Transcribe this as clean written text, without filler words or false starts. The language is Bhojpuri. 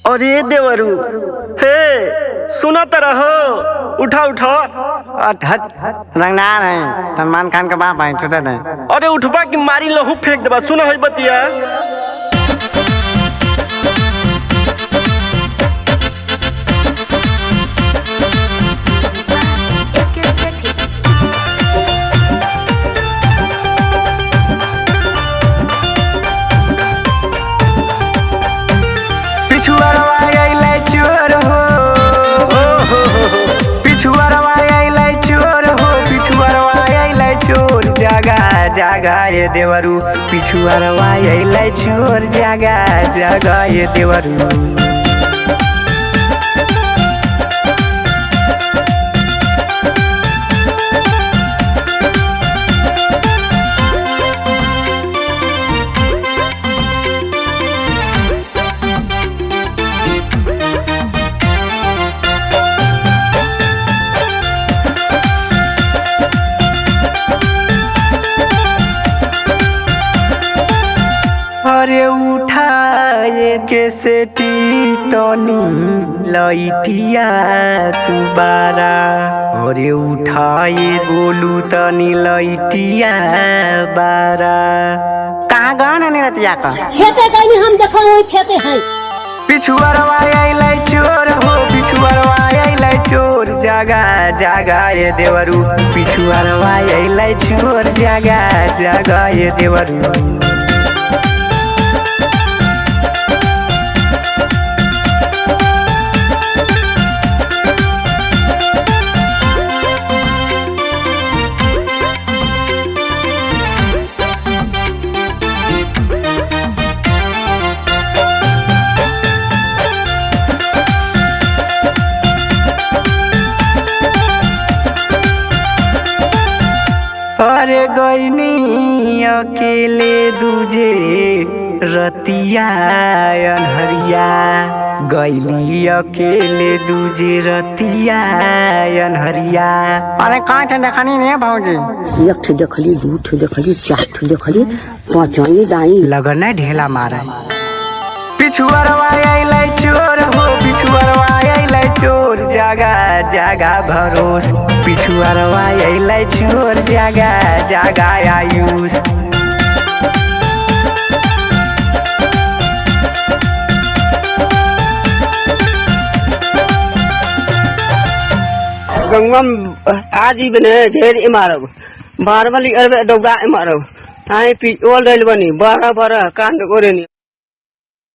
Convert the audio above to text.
अरे देवरू हे सुना तरह हो उठा उठा। हट रंगना नहीं सलमान खान का बाप है छोटा नहीं। अरे उठबा की मारी लहू फेंक देबा। सुना है बतिया जागा ये देवरू पिछुआरवा अइलै चोर जागा जागा ये देवरू। अरे उठाए के सेटी तनी लइटिया तू बारा। अरे उठाए बोलू तनी लइटिया बारा। कहाँ गाना नहीं रतिया का खेते कहीं हम देखो वही खेते हैं। पिछुआरवा अइलै चोर हो पिछुआरवा अइलै चोर जागा जागा ये देवरू पिछुआरवा अइलै चोर जागा जागा ये देवरू। अरे गईनी अकेले दूजे रतिया अनहरिया गईली अकेले दूजे रतिया अनहरिया। अरे कहाँ थे देखनी नहीं भाजी? एक ठे देखली दू ठे देखली चार ठे देखली पांचवी दाई लगन ढेला मारा। पिछुआरवा अइलै चोर हो पिछुआरवा अइलै चोर जागा जागा भरोस पिछुआरवा अइलै चोर जागा जागा आयुष। गंगा आज ही बने ढेर इमारब बारबली अरबे डोगा इमारब आई पी ओल रेल बनी बारह बारह कांड कोरे